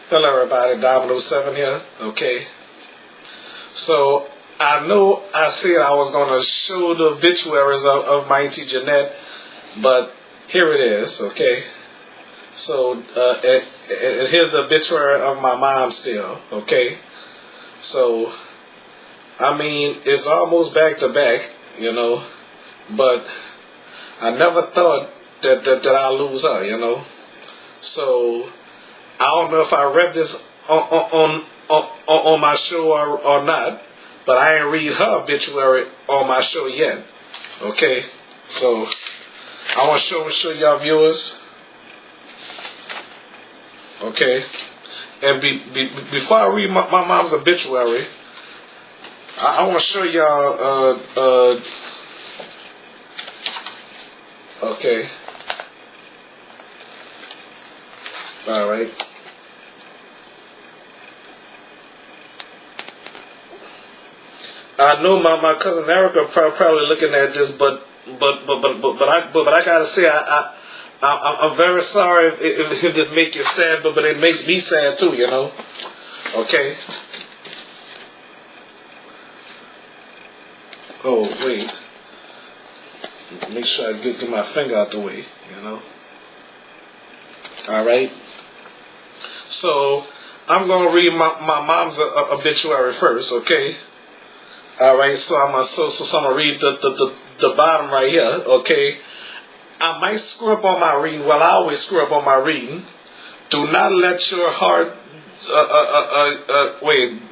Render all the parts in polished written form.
Hello everybody, Domino7 here, okay? So, I know I said I was going to show the obituaries of my Auntie Jeanette, but here it is, okay? So, and here's the obituary of my mom still, okay? So, I mean, it's almost back to back, you know, but I never thought that I'd lose her, you know? So, I don't know if I read this on my show or not, but I ain't read her obituary on my show yet. Okay, so I want to show y'all viewers. Okay, and before I read my mom's obituary, I want to show y'all. Okay. All right. I know my cousin Erica probably looking at this, but I gotta say I'm very sorry if this makes you sad, but it makes me sad too, you know. Okay. Oh wait. Make sure I get my finger out the way, you know. All right. So I'm gonna read my mom's obituary first, okay? All right. So I'm gonna read the bottom right here, okay? I might screw up on my reading. Well, I always screw up on my reading. Do not let your heart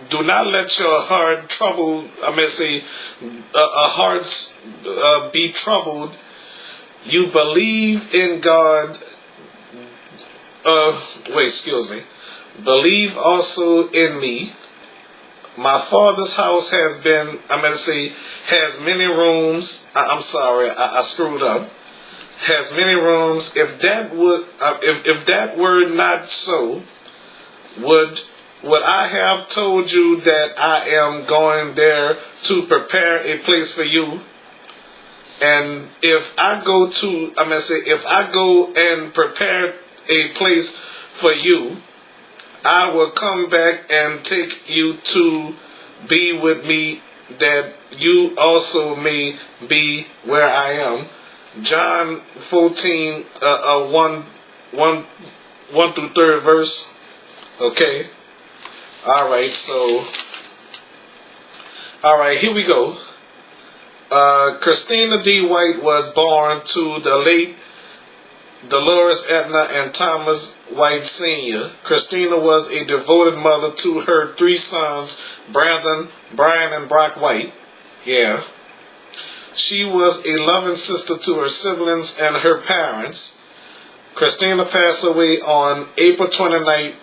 Do not let your heart trouble. Hearts be troubled. You believe in God. Excuse me. Believe also in me. My father's house has many rooms. I'm sorry, I screwed up. Has many rooms. If that were not so, would I have told you that I am going there to prepare a place for you? And if I go and prepare a place for you, I will come back and take you to be with me, that you also may be where I am. John 14, 1 through 3rd verse. Okay. Alright, here we go. Christina D. White was born to the late Dolores Edna and Thomas White Sr. Christina was a devoted mother to her 3 sons, Brandon, Brian, and Brock White. Yeah. She was a loving sister to her siblings and her parents. Christina passed away on April 29th,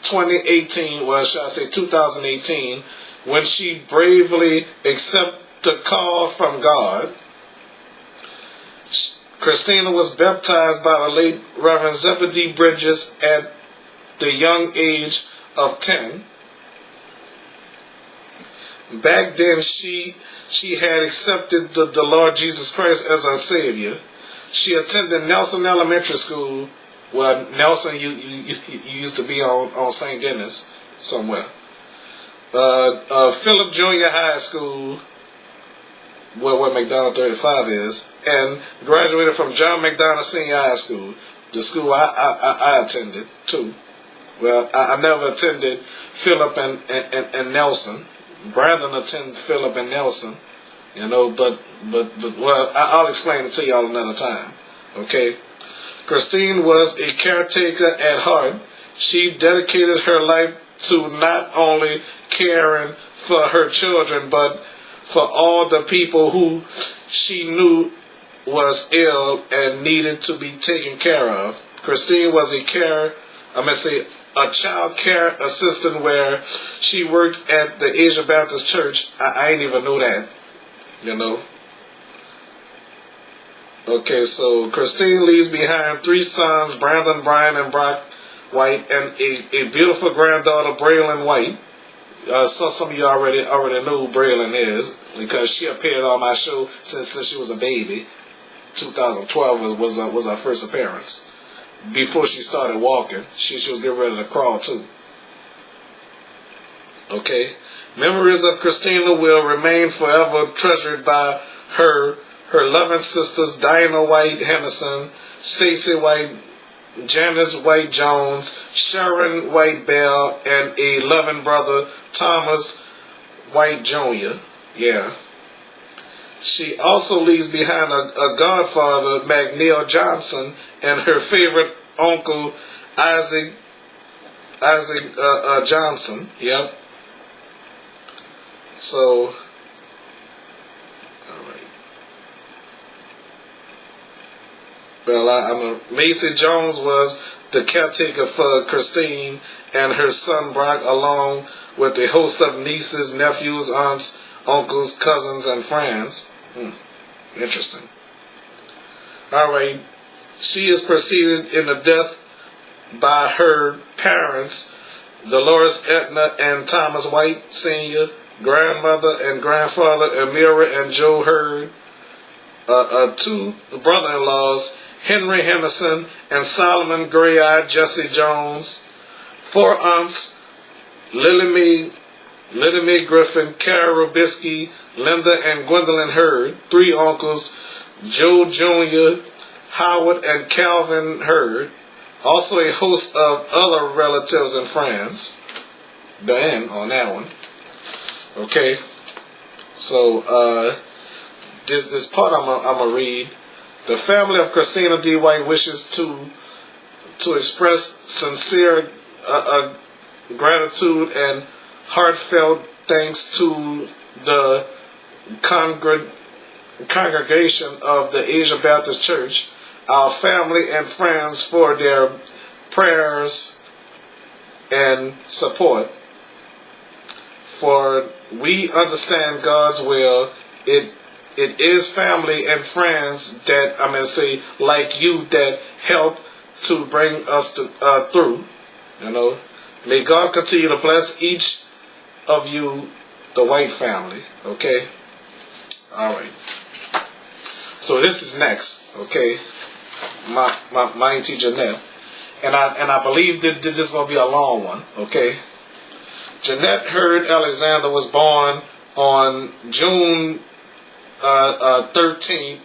2018, when she bravely accepted the call from God. Christina was baptized by the late Reverend Zebedee Bridges at the young age of 10. Back then, she had accepted the Lord Jesus Christ as her Savior. She attended Nelson Elementary School. Well, Nelson, you used to be on St. Denis somewhere. Philip Junior High School, where McDonald 35 is, and graduated from John McDonald Senior High School, the school I attended too. Well, I never attended Philip and Nelson. Brandon attended Philip and Nelson, you know, but well, I'll explain it to y'all another time. Okay. Christine was a caretaker at heart. She dedicated her life to not only caring for her children, but for all the people who she knew was ill and needed to be taken care of. Christine was a child care assistant where she worked at the Asian Baptist Church. I ain't even know that, you know. Okay, so Christine leaves behind 3 sons, Brandon, Brian, and Brock White, and a beautiful granddaughter, Braylon White. So some of you already know who Braylon is, because she appeared on my show since she was a baby. 2012 was her first appearance. before she started walking. She was getting ready to crawl too. Okay. Memories of Christina will remain forever treasured by her loving sisters Diana White Henderson, Stacy White, Janice White Jones, Sharon White Bell, and a loving brother Thomas White Jr. Yeah. She also leaves behind a godfather, McNeil Johnson, and her favorite uncle, Isaac Johnson. Yep. So, all right. Well, Macy Jones was the caretaker for Christine and her son Brock, along with a host of nieces, nephews, aunts, uncles, cousins, and friends. Interesting. All right. She is preceded in the death by her parents, Dolores Etna and Thomas White Sr., grandmother and grandfather Amira and Joe Hurd, two brother-in-laws, Henry Henderson and Solomon Gray-eyed Jesse Jones, four aunts, Lily Mae Griffin, Carol Robisky, Linda and Gwendolyn Hurd, three uncles, Joe Jr., Howard and Calvin Hurd, also a host of other relatives and friends. The end on that one. Okay, so this part I'm gonna read. The family of Christina D. White wishes to express sincere gratitude and heartfelt thanks to the congregation of the Asia Baptist Church, our family and friends, for their prayers and support. For we understand God's will. It is family and friends that, like you, that help to bring us through. May God continue to bless each of you, the White family. Okay? All right. So this is next. Okay? My Auntie Jeanette. And I believe that this is going to be a long one. Okay? Jeanette Hurd Alexander was born on June 13th,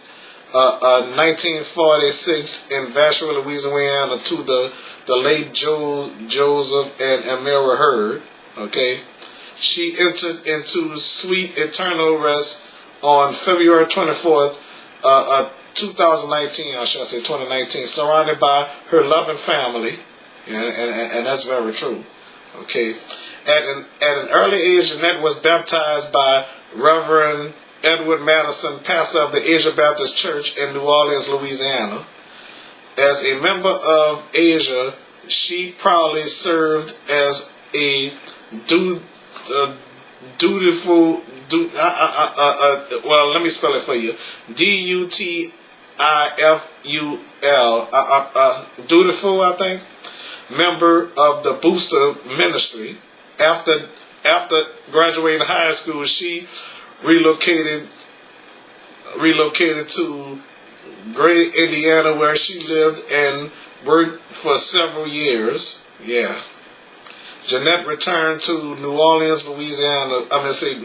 1946 in Vacherie, Louisiana, to the late Joseph and Amira Hurd. Okay, she entered into sweet eternal rest on February 24th, 2019, or should I say 2019, surrounded by her loving family, and that's very true. Okay. At an early age, Jeanette was baptized by Reverend Edward Madison, pastor of the Asia Baptist Church in New Orleans, Louisiana. As a member of Asia, she proudly served as a dutiful. Well, let me spell it for you. Dutiful. Dutiful, I think. Member of the Booster Ministry. After graduating high school, she relocated to Gray, Indiana, where she lived and worked for several years. Yeah. Jeanette returned to New Orleans, Louisiana.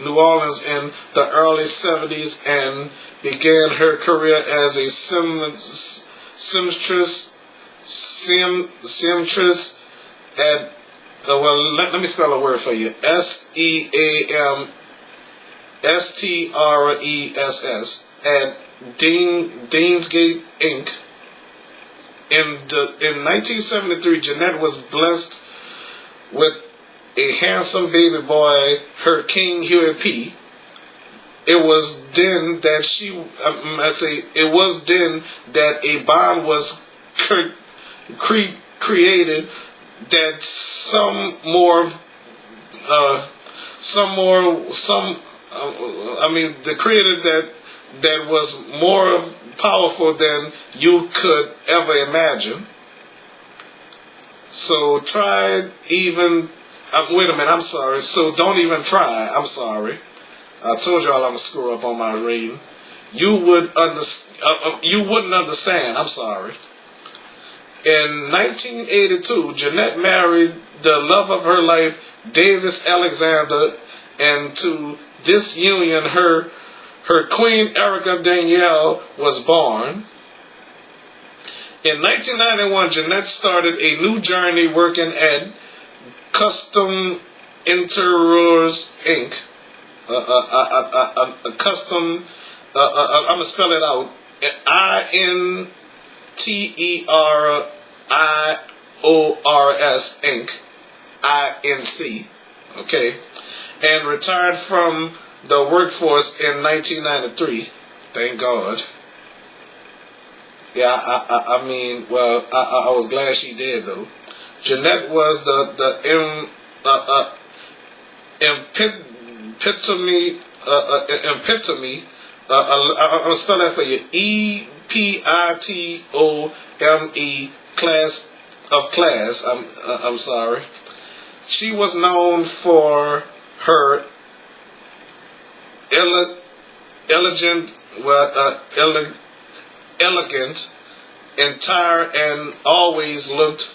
New Orleans in the early 70s and began her career as a seamstress at. Let me spell a word for you. SEAMSTRESS at Deansgate Inc. In 1973, Jeanette was blessed with a handsome baby boy, her King Huey P. It was then that a bond was created that the creator that was more powerful than you could ever imagine. So try even, wait a minute, I'm sorry. So don't even try, I'm sorry. I told y'all I'm going to screw up on my reading. You wouldn't understand, I'm sorry. In 1982, Jeanette married the love of her life, Davis Alexander, and to this union her queen Erica Danielle was born. In 1991, Jeanette started a new journey working at Custom Interiors Inc. Custom, I'm going to spell it out, INTERIORS Inc. INC, okay, and retired from the workforce in 1993. Thank God. Yeah, I mean, well, I was glad she did though. Jeanette was the epitome. I'm gonna spell that for you. EPITOME class of class. I'm sorry. She was known for her elegant, entire, and always looked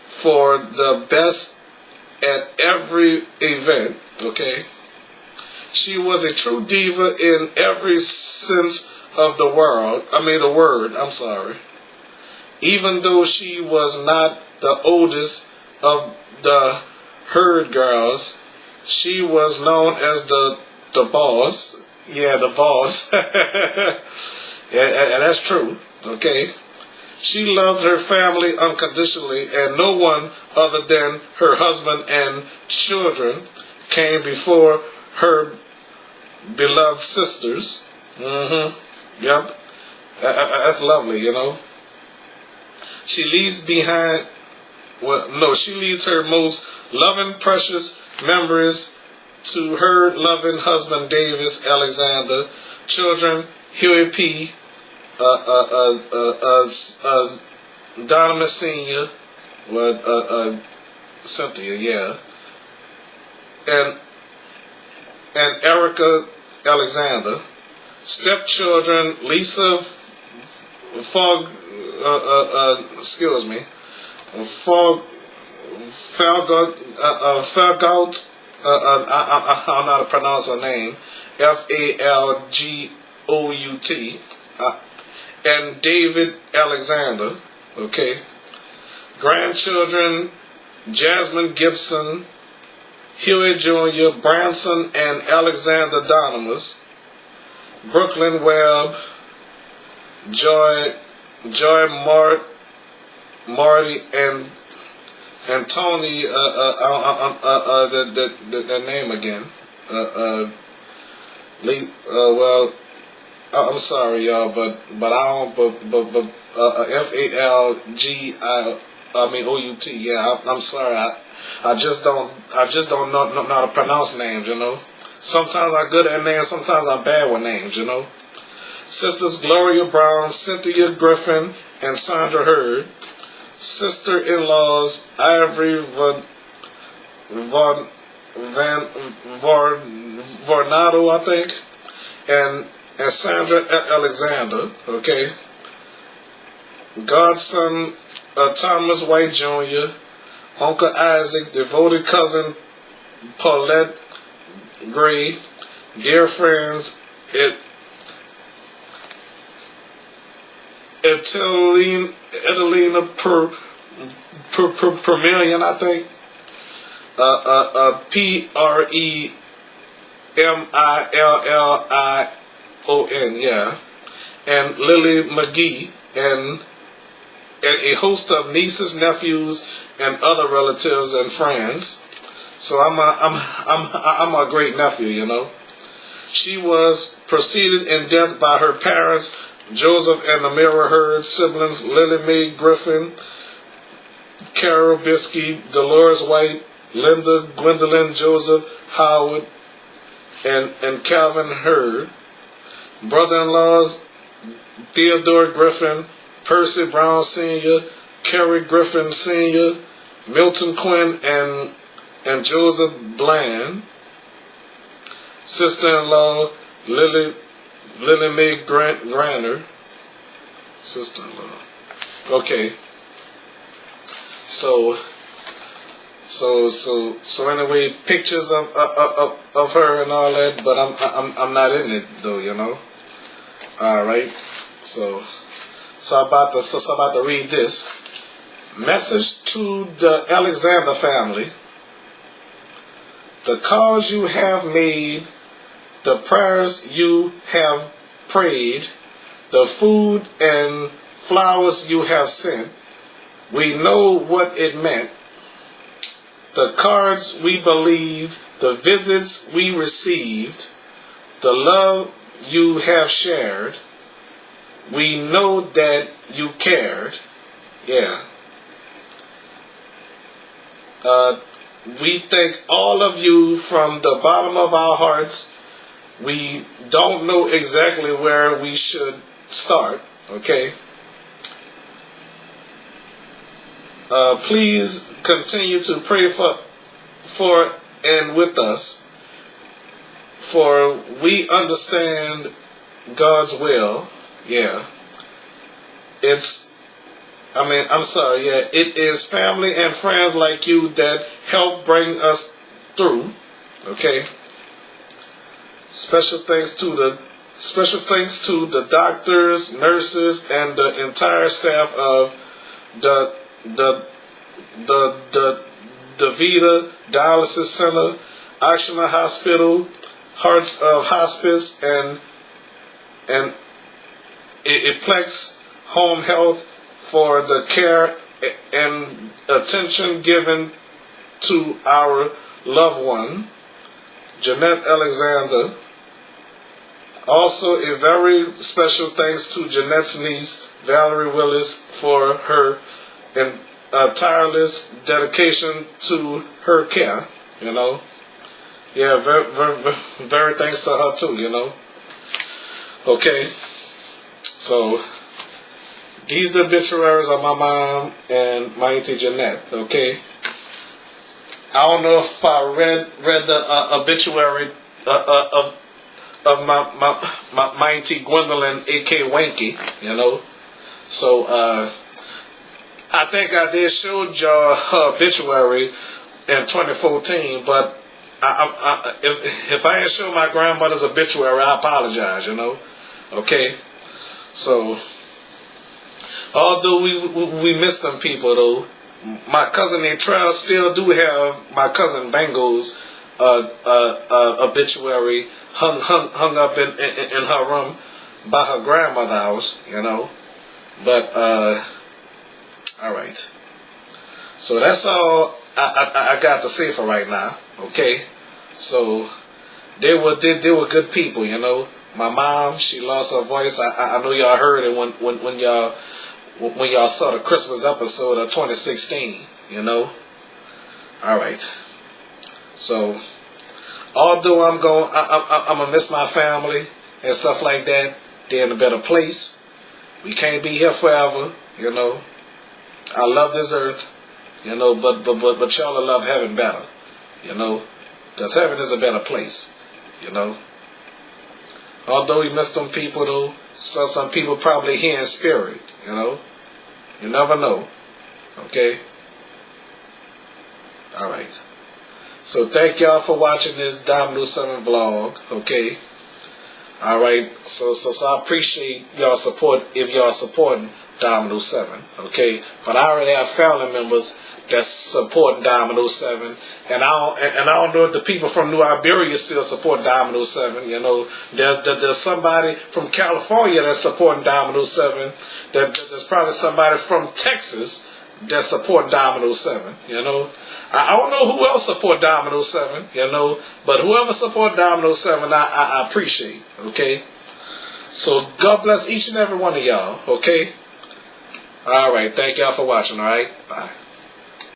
for the best at every event. Okay, she was a true diva in every sense of the word. I'm sorry. Even though she was not the oldest of the herd girls, she was known as the boss. Yeah, the boss. And that's true. Okay. She loved her family unconditionally, and no one other than her husband and children came before her beloved sisters. Yep. That's lovely, you know. She leaves her most loving, precious memories to her loving husband, Davis Alexander, children, Huey P., Donovan Sr., Cynthia, yeah, and Erica Alexander, stepchildren, Lisa Falgout, I don't know how to pronounce her name, Falgout, and David Alexander, okay. Grandchildren, Jasmine Gibson, Huey Jr., Branson and Alexander Donomus, Brooklyn Webb, Joy Marty, and Tony, the name again. Well, I'm sorry, y'all, but I don't. FALGOUT. Yeah, I'm sorry. I just don't know how to pronounce names. You know. Sometimes I'm good at names. Sometimes I'm bad with names. You know. Sisters Gloria Brown, Cynthia Griffin, and Sandra Hurd. Sister-in-laws Ivory Varnado, I think, and Sandra Alexander, okay. Godson Thomas White Jr., Uncle Isaac, devoted cousin Paulette Gray, dear friends, Edelina per million, I think. PREMILLION, yeah. And Lily McGee, and a host of nieces, nephews, and other relatives and friends. So I'm a great nephew, you know. She was preceded in death by her parents, Joseph and Amira Hurd, siblings Lily Mae Griffin, Carol Biskey, Dolores White, Linda Gwendolyn Joseph Howard, and Calvin Hurd. Brother-in-laws Theodore Griffin, Percy Brown Sr., Kerry Griffin Sr., Milton Quinn, and Joseph Bland. Sister-in-law Lily Mae Granter. Sister-in-law. Okay. So anyway, pictures of her and all that, but I'm not in it though, you know. All right. So I'm about to read this message to the Alexander family. The calls you have made, the prayers you have prayed, the food and flowers you have sent, we know what it meant. The cards we believed, the visits we received, the love you have shared, we know that you cared. Yeah. We thank all of you from the bottom of our hearts. We don't know exactly where we should start, okay? Please continue to pray for and with us, for we understand God's will. Yeah. It is family and friends like you that help bring us through. Okay. Special thanks to the doctors, nurses, and the entire staff of the Vita Dialysis Center, Oxygen Hospital, Hearts of Hospice, and Eplex Home Health for the care and attention given to our loved one, Jeanette Alexander. Also, a very special thanks to Jeanette's niece, Valerie Willis, for her tireless dedication to her care, you know. Yeah, very thanks to her too, you know. Okay, so these are the obituaries of my mom and my auntie Jeanette, okay. I don't know if I read the obituary of my auntie Gwendolyn, A.K. Wanky, you know. So, I think I did show y'all her obituary in 2014, but if I didn't show my grandmother's obituary, I apologize, you know. Okay? So, although we miss them people, though, my cousin named Trell still do have my cousin Bango's obituary hung up in her room by her grandmother's house, you know. But, alright. So that's all I got to say for right now, okay? So, they were good people, you know. My mom, she lost her voice. I know y'all heard it when y'all saw the Christmas episode of 2016, you know. Alright. So, although I'm gonna miss my family and stuff like that, they're in a better place. We can't be here forever, you know. I love this earth, you know, but y'all will love heaven better, you know, because heaven is a better place, you know. Although we miss them people, though, so some people probably here in spirit, you know. You never know, okay. All right. So thank y'all for watching this Domino 7 vlog, okay. All right. So I appreciate y'all support if y'all supporting Domino 7, okay? But I already have family members that's supporting Domino 7, and I don't know if the people from New Iberia still support Domino 7, you know. There's somebody from California that's supporting Domino 7. There's probably somebody from Texas that's supporting Domino 7, you know. I don't know who else support Domino 7, you know, but whoever support Domino 7, I appreciate, okay? So God bless each and every one of y'all, okay? All right, thank y'all for watching, all right? Bye.